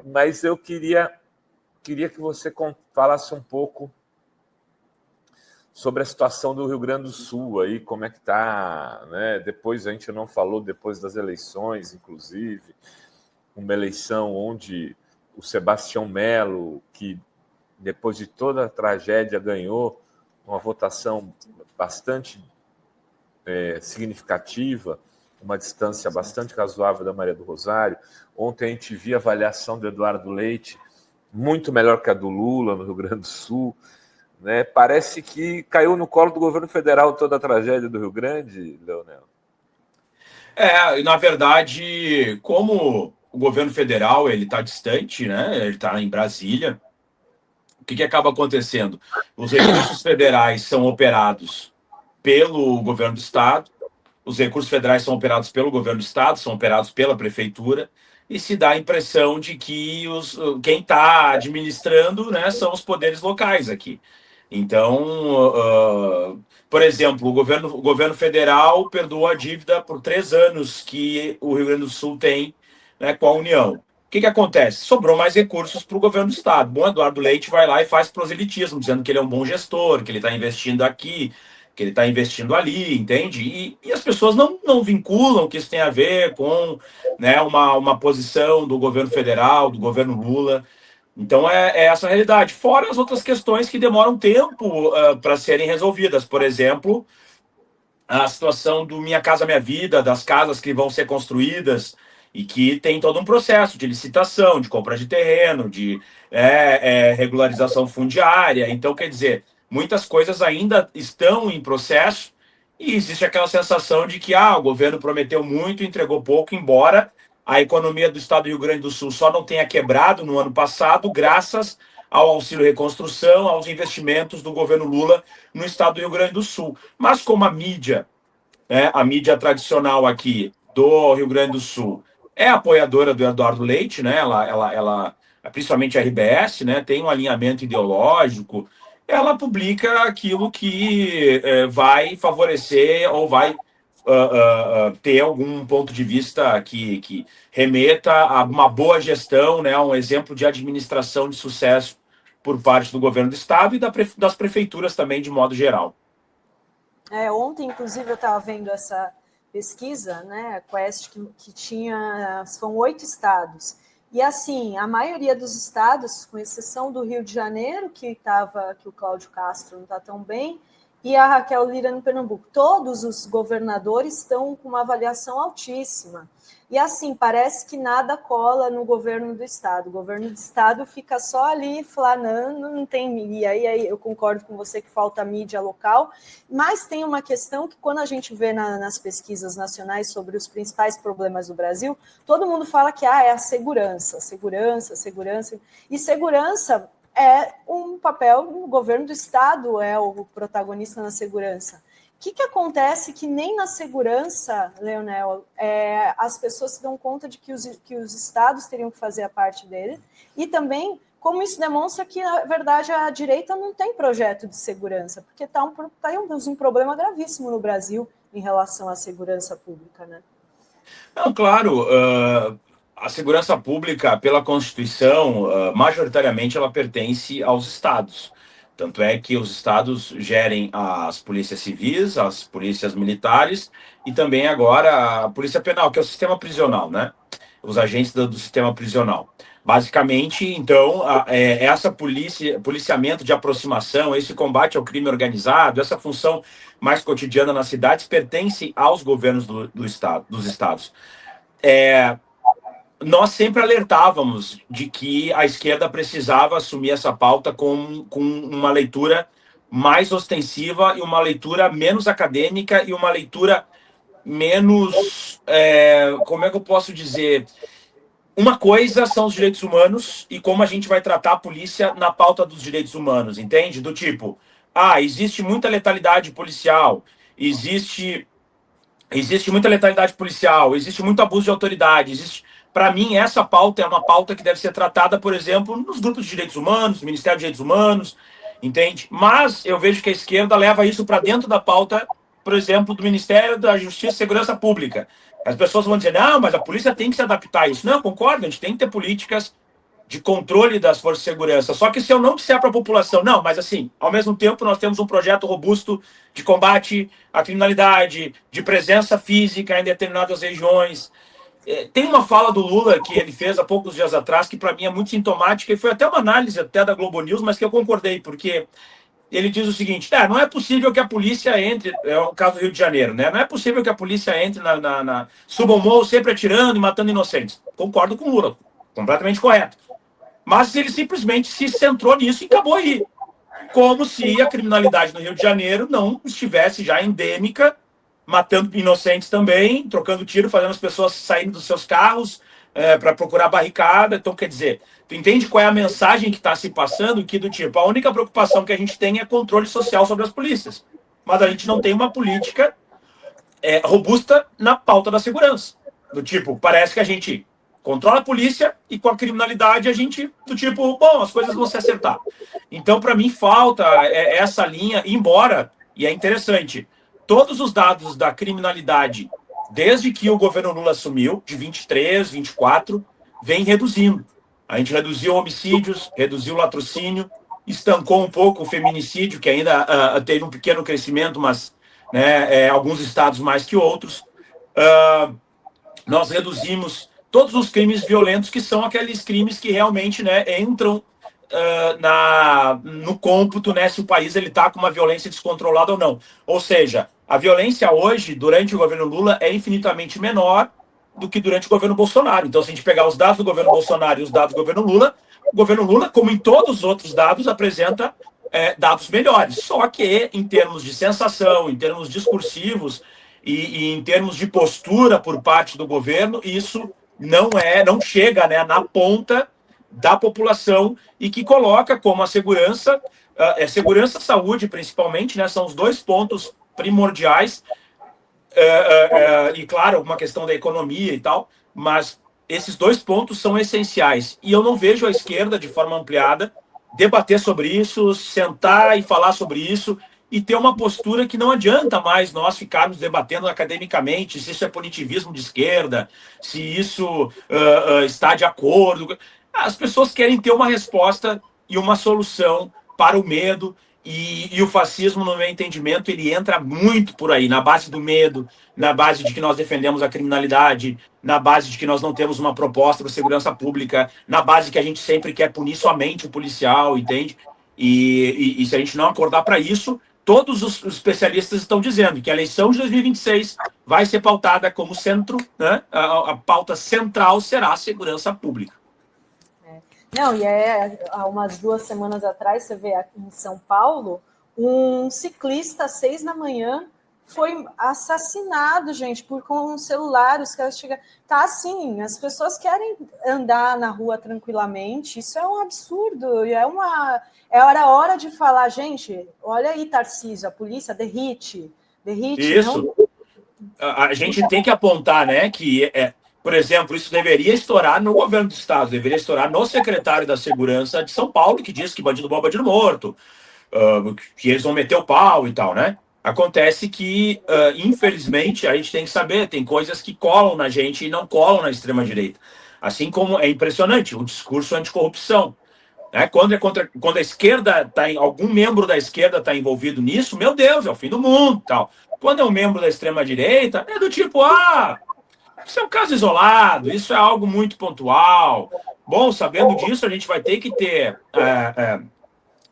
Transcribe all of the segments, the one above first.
Mas eu queria que você falasse um pouco sobre a situação do Rio Grande do Sul, aí, como é que está, né? Depois a gente não falou, depois das eleições, inclusive, uma eleição onde o Sebastião Melo, que depois de toda a tragédia ganhou uma votação bastante significativa, uma distância bastante razoável da Maria do Rosário. Ontem a gente via a avaliação do Eduardo Leite, muito melhor que a do Lula no Rio Grande do Sul. Né? Parece que caiu no colo do governo federal toda a tragédia do Rio Grande, Leonel. Na verdade, como o governo federal ele está distante, né? Ele está em Brasília. O que acaba acontecendo? Os recursos federais são operados pelo governo do estado, os recursos federais são operados pelo governo do estado, são operados pela prefeitura, e se dá a impressão de que quem está administrando, né, são os poderes locais aqui. Então, por exemplo, o governo federal perdoou a dívida por 3 anos que o Rio Grande do Sul tem, né, com a União. O que acontece? Sobrou mais recursos para o governo do estado. Bom, Eduardo Leite vai lá e faz proselitismo, dizendo que ele é um bom gestor, que ele está investindo aqui, que ele está investindo ali, entende? E as pessoas não vinculam que isso tem a ver com, né, uma posição do governo federal, do governo Lula. Então é essa a realidade. Fora as outras questões que demoram tempo para serem resolvidas. Por exemplo, a situação do Minha Casa Minha Vida, das casas que vão ser construídas e que tem todo um processo de licitação, de compra de terreno, de regularização fundiária. Então, quer dizer, muitas coisas ainda estão em processo e existe aquela sensação de que o governo prometeu muito e entregou pouco, embora a economia do estado do Rio Grande do Sul só não tenha quebrado no ano passado, graças ao auxílio reconstrução, aos investimentos do governo Lula no estado do Rio Grande do Sul. Mas como a mídia tradicional aqui do Rio Grande do Sul é apoiadora do Eduardo Leite, né? Ela principalmente a RBS, né, tem um alinhamento ideológico, ela publica aquilo que vai favorecer ou vai ter algum ponto de vista que remeta a uma boa gestão, né, um exemplo de administração de sucesso por parte do governo do estado e das prefeituras também, de modo geral. Ontem, inclusive, eu estava vendo essa pesquisa, né, a Quest, que tinha, são 8 estados. E, assim, a maioria dos estados, com exceção do Rio de Janeiro, que o Cláudio Castro não está tão bem, e a Raquel Lira no Pernambuco, todos os governadores estão com uma avaliação altíssima. E, assim, parece que nada cola no governo do estado. O governo do estado fica só ali flanando, não tem... E aí eu concordo com você que falta mídia local, mas tem uma questão que, quando a gente vê nas pesquisas nacionais sobre os principais problemas do Brasil, todo mundo fala que é a segurança. E segurança é um papel, o governo do estado é o protagonista na segurança. O que acontece que nem na segurança, Leonel, as pessoas se dão conta de que os estados teriam que fazer a parte dele, e também como isso demonstra que, na verdade, a direita não tem projeto de segurança, porque está um problema gravíssimo no Brasil em relação à segurança pública, né? Não, claro, a segurança pública, pela Constituição, majoritariamente ela pertence aos estados. Tanto é que os estados gerem as polícias civis, as polícias militares e também agora a polícia penal, que é o sistema prisional, né? Os agentes do sistema prisional. Basicamente, então, essa policiamento de aproximação, esse combate ao crime organizado, essa função mais cotidiana nas cidades pertence aos governos dos estados. Nós sempre alertávamos de que a esquerda precisava assumir essa pauta com uma leitura mais ostensiva e uma leitura menos acadêmica e uma leitura menos... como é que eu posso dizer? Uma coisa são os direitos humanos e como a gente vai tratar a polícia na pauta dos direitos humanos, entende? Do tipo, existe muita letalidade policial, existe muita letalidade policial, existe muito abuso de autoridade, Para mim, essa pauta é uma pauta que deve ser tratada, por exemplo, nos grupos de direitos humanos, no Ministério dos Direitos Humanos, entende? Mas eu vejo que a esquerda leva isso para dentro da pauta, por exemplo, do Ministério da Justiça e Segurança Pública. As pessoas vão dizer, não, mas a polícia tem que se adaptar a isso. Não, eu concordo, a gente tem que ter políticas de controle das forças de segurança. Só que se eu não disser para a população, não, mas assim, ao mesmo tempo nós temos um projeto robusto de combate à criminalidade, de presença física em determinadas regiões. Tem uma fala do Lula que ele fez há poucos dias atrás, que para mim é muito sintomática, e foi até uma análise até da Globo News, mas que eu concordei, porque ele diz o seguinte: não é possível que a polícia entre, é o caso do Rio de Janeiro, né? Não é possível que a polícia entre suba o morro sempre atirando e matando inocentes. Concordo com o Lula, completamente correto. Mas ele simplesmente se centrou nisso e acabou aí. Como se a criminalidade no Rio de Janeiro não estivesse já endêmica, matando inocentes também, trocando tiro, fazendo as pessoas saindo dos seus carros para procurar barricada. Então, quer dizer, tu entende qual é a mensagem que está se passando? Que do tipo, a única preocupação que a gente tem é controle social sobre as polícias. Mas a gente não tem uma política robusta na pauta da segurança. Do tipo, parece que a gente controla a polícia e com a criminalidade a gente, do tipo, bom, as coisas vão se acertar. Então, para mim, falta essa linha, embora, e é interessante, todos os dados da criminalidade, desde que o governo Lula assumiu, de 23, 24, vem reduzindo. A gente reduziu homicídios, reduziu o latrocínio, estancou um pouco o feminicídio, que ainda teve um pequeno crescimento, mas alguns estados mais que outros. Nós reduzimos todos os crimes violentos, que são aqueles crimes que realmente entram no cômputo, se o país está com uma violência descontrolada ou não. Ou seja, a violência hoje, durante o governo Lula, é infinitamente menor do que durante o governo Bolsonaro. Então, se a gente pegar os dados do governo Bolsonaro e os dados do governo Lula, como em todos os outros dados, apresenta dados melhores. Só que, em termos de sensação, em termos discursivos e em termos de postura por parte do governo, isso não chega na ponta da população, e que coloca como a segurança, segurança e saúde, principalmente, são os dois pontos primordiais, e claro, uma questão da economia e tal, mas esses dois pontos são essenciais. E eu não vejo a esquerda, de forma ampliada, debater sobre isso, sentar e falar sobre isso, e ter uma postura que não adianta mais nós ficarmos debatendo academicamente se isso é punitivismo de esquerda, se isso está de acordo. As pessoas querem ter uma resposta e uma solução para o medo, e o fascismo, no meu entendimento, ele entra muito por aí, na base do medo, na base de que nós defendemos a criminalidade, na base de que nós não temos uma proposta para segurança pública, na base que a gente sempre quer punir somente o policial, entende? E se a gente não acordar para isso, todos os especialistas estão dizendo que a eleição de 2026 vai ser pautada como centro, a pauta central será a segurança pública. Não, e há umas 2 semanas atrás, você vê aqui em São Paulo, um ciclista às 6 da manhã foi assassinado, gente, com um celular. Os caras chegam. Tá assim, as pessoas querem andar na rua tranquilamente, isso é um absurdo, e é hora de falar, gente, olha aí, Tarcísio, a polícia derrite. Isso. Não... A gente tem que apontar, que por exemplo, isso deveria estourar no governo do estado, deveria estourar no secretário da Segurança de São Paulo, que diz que bandido bom é bandido morto, que eles vão meter o pau e tal, Acontece que, infelizmente, a gente tem que saber, tem coisas que colam na gente e não colam na extrema-direita. Assim como é impressionante o discurso anticorrupção. Quando a esquerda algum membro da esquerda está envolvido nisso, meu Deus, é o fim do mundo, tal. Quando é um membro da extrema-direita, é do tipo, isso é um caso isolado, isso é algo muito pontual. Bom, sabendo disso, a gente vai ter que ter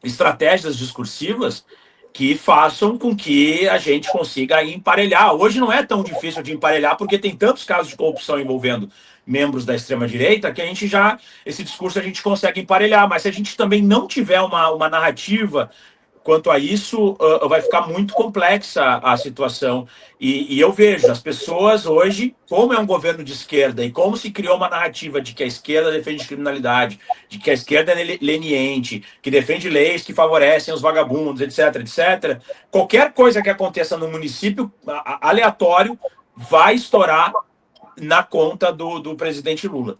estratégias discursivas que façam com que a gente consiga emparelhar. Hoje não é tão difícil de emparelhar, porque tem tantos casos de corrupção envolvendo membros da extrema-direita que esse discurso a gente consegue emparelhar. Mas se a gente também não tiver uma narrativa quanto a isso, vai ficar muito complexa a situação. E eu vejo as pessoas hoje, como é um governo de esquerda e como se criou uma narrativa de que a esquerda defende criminalidade, de que a esquerda é leniente, que defende leis que favorecem os vagabundos, etc, etc. Qualquer coisa que aconteça no município, aleatório, vai estourar na conta do presidente Lula.